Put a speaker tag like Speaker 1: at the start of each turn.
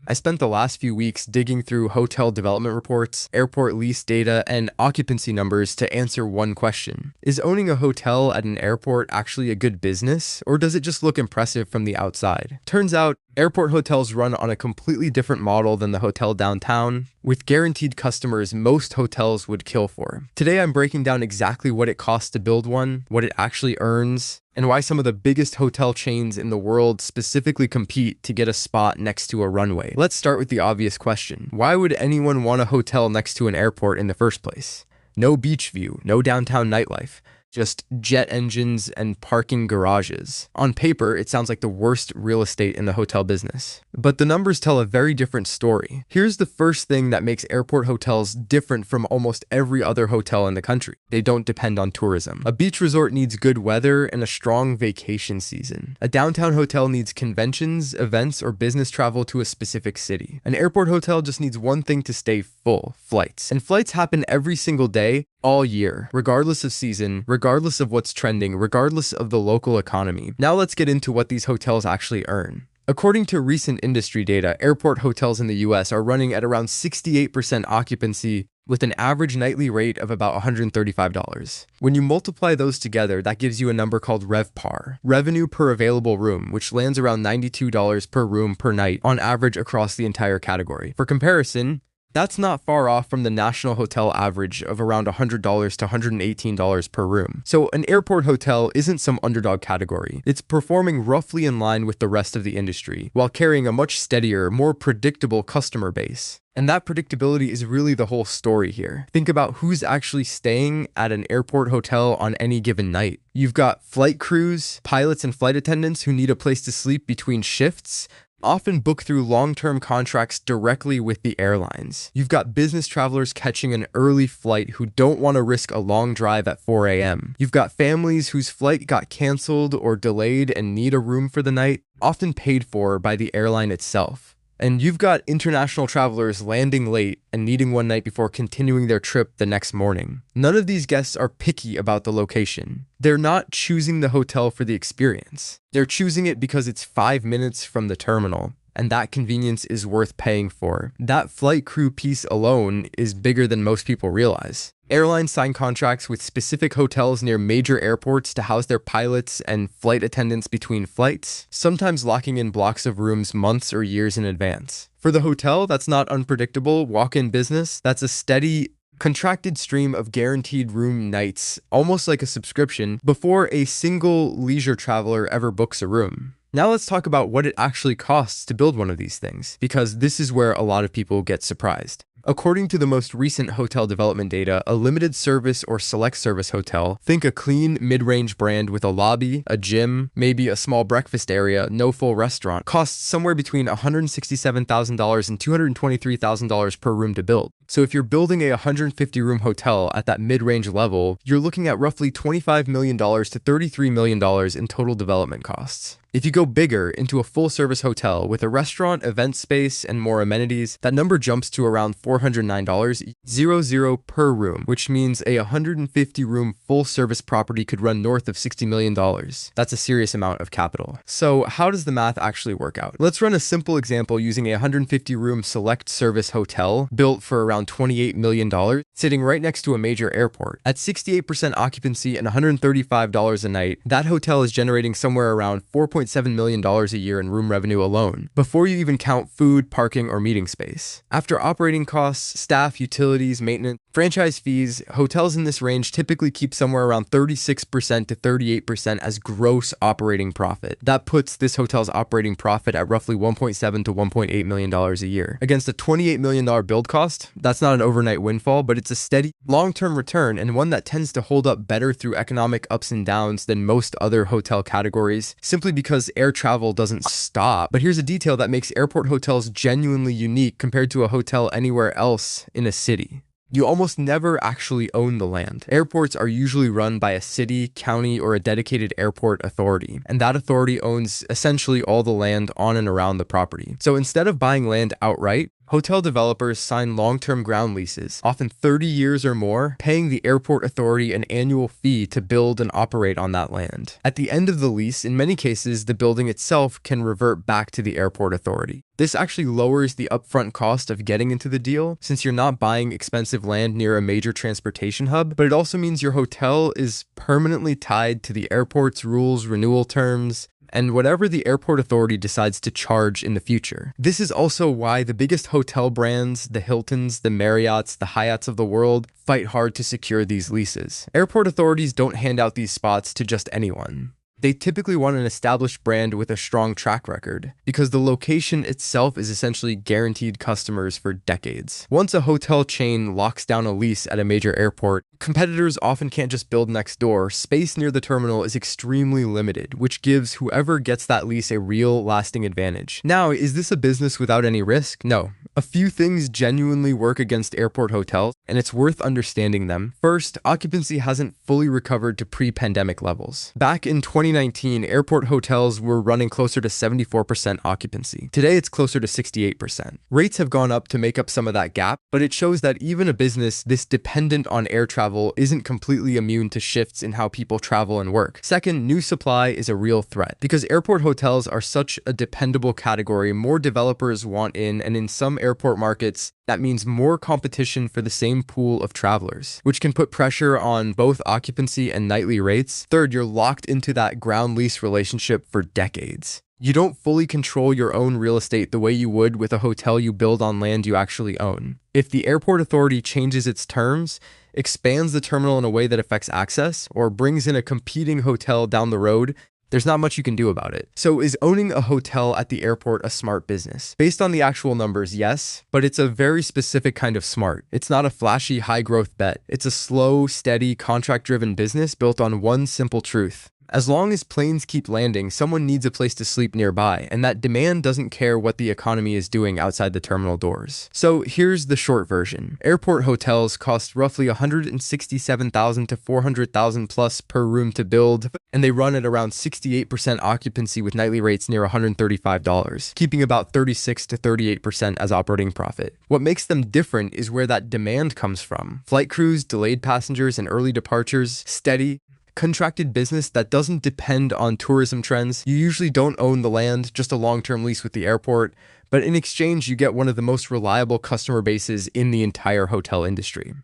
Speaker 1: I spent the last few weeks digging through hotel development reports, airport lease data, and occupancy numbers to answer one question. Is owning a hotel at an airport actually a good business, or does it just look impressive from the outside? Turns out, airport hotels run on a completely different model than the hotel downtown, with guaranteed customers most hotels would kill for. Today I'm breaking down exactly what it costs to build one, what it actually earns, and why some of the biggest hotel chains in the world specifically compete to get a spot next to a runway. Let's start with the obvious question. Why would anyone want a hotel next to an airport in the first place? No beach view, no downtown nightlife. Just jet engines and parking garages. On paper, it sounds like the worst real estate in the hotel business. But the numbers tell a very different story. Here's the first thing that makes airport hotels different from almost every other hotel in the country. They don't depend on tourism. A beach resort needs good weather and a strong vacation season. A downtown hotel needs conventions, events, or business travel to a specific city. An airport hotel just needs one thing to stay full: flights. And flights happen every single day, all year, regardless of season, regardless of what's trending, regardless of the local economy. Now let's get into what these hotels actually earn. According to recent industry data, airport hotels in the US are running at around 68% occupancy with an average nightly rate of about $135. When you multiply those together, that gives you a number called RevPAR, revenue per available room, which lands around $92 per room per night on average across the entire category. For comparison, that's not far off from the national hotel average of around $100 to $118 per room. So an airport hotel isn't some underdog category. It's performing roughly in line with the rest of the industry, while carrying a much steadier, more predictable customer base. And that predictability is really the whole story here. Think about who's actually staying at an airport hotel on any given night. You've got flight crews, pilots and flight attendants who need a place to sleep between shifts, often book through long-term contracts directly with the airlines. You've got business travelers catching an early flight who don't want to risk a long drive at 4 a.m. You've got families whose flight got canceled or delayed and need a room for the night, often paid for by the airline itself. And you've got international travelers landing late and needing one night before continuing their trip the next morning. None of these guests are picky about the location. They're not choosing the hotel for the experience. They're choosing it because it's 5 minutes from the terminal, and that convenience is worth paying for. That flight crew piece alone is bigger than most people realize. Airlines sign contracts with specific hotels near major airports to house their pilots and flight attendants between flights, sometimes locking in blocks of rooms months or years in advance. For the hotel, that's not unpredictable walk-in business. That's a steady, contracted stream of guaranteed room nights, almost like a subscription, before a single leisure traveler ever books a room. Now let's talk about what it actually costs to build one of these things, because this is where a lot of people get surprised. According to the most recent hotel development data, a limited service or select service hotel, think a clean mid-range brand with a lobby, a gym, maybe a small breakfast area, no full restaurant, costs somewhere between $167,000 and $223,000 per room to build. So if you're building a 150-room hotel at that mid-range level, you're looking at roughly $25 million to $33 million in total development costs. If you go bigger into a full-service hotel with a restaurant, event space, and more amenities, that number jumps to around $409 per room, which means a 150-room full-service property could run north of $60 million. That's a serious amount of capital. So how does the math actually work out? Let's run a simple example using a 150-room select service hotel built for around $28 million, sitting right next to a major airport. At 68% occupancy and $135 a night, that hotel is generating somewhere around $4.7 million a year in room revenue alone, before you even count food, parking, or meeting space. After operating costs, staff, utilities, maintenance, franchise fees, hotels in this range typically keep somewhere around 36% to 38% as gross operating profit. That puts this hotel's operating profit at roughly $1.7 to $1.8 million a year. Against a $28 million build cost, that's not an overnight windfall, but it's a steady, long-term return, and one that tends to hold up better through economic ups and downs than most other hotel categories, simply because air travel doesn't stop. But here's a detail that makes airport hotels genuinely unique compared to a hotel anywhere else in a city. You almost never actually own the land. Airports are usually run by a city, county, or a dedicated airport authority, and that authority owns essentially all the land on and around the property. So instead of buying land outright, Hotel developers sign long-term ground leases, often 30 years or more, paying the airport authority an annual fee to build and operate on that land. At the end of the lease, in many cases, the building itself can revert back to the airport authority. This actually lowers the upfront cost of getting into the deal, since you're not buying expensive land near a major transportation hub, but it also means your hotel is permanently tied to the airport's rules, renewal terms, and whatever the airport authority decides to charge in the future. This is also why the biggest hotel brands, the Hiltons, the Marriotts, the Hyatts of the world, fight hard to secure these leases. Airport authorities don't hand out these spots to just anyone. They typically want an established brand with a strong track record, because the location itself is essentially guaranteed customers for decades. Once a hotel chain locks down a lease at a major airport, competitors often can't just build next door. Space near the terminal is extremely limited, which gives whoever gets that lease a real, lasting advantage. Now, is this a business without any risk? No. A few things genuinely work against airport hotels, and it's worth understanding them. First, occupancy hasn't fully recovered to pre-pandemic levels. Back in 2019, airport hotels were running closer to 74% occupancy. Today, it's closer to 68%. Rates have gone up to make up some of that gap, but it shows that even a business this dependent on air travel isn't completely immune to shifts in how people travel and work. Second, new supply is a real threat. Because airport hotels are such a dependable category, more developers want in, and in some airport markets, that means more competition for the same pool of travelers, which can put pressure on both occupancy and nightly rates. Third, you're locked into that ground lease relationship for decades. You don't fully control your own real estate the way you would with a hotel you build on land you actually own. If the airport authority changes its terms, expands the terminal in a way that affects access, or brings in a competing hotel down the road, there's not much you can do about it. So is owning a hotel at the airport a smart business? Based on the actual numbers, yes, but it's a very specific kind of smart. It's not a flashy high-growth bet. It's a slow, steady, contract-driven business built on one simple truth. As long as planes keep landing, someone needs a place to sleep nearby, and that demand doesn't care what the economy is doing outside the terminal doors. So here's the short version. Airport hotels cost roughly $167,000 to $400,000 plus per room to build, and they run at around 68% occupancy with nightly rates near $135, keeping about 36 to 38% as operating profit. What makes them different is where that demand comes from. Flight crews, delayed passengers, and early departures, steady, contracted business that doesn't depend on tourism trends. You usually don't own the land, just a long-term lease with the airport, but in exchange you get one of the most reliable customer bases in the entire hotel industry.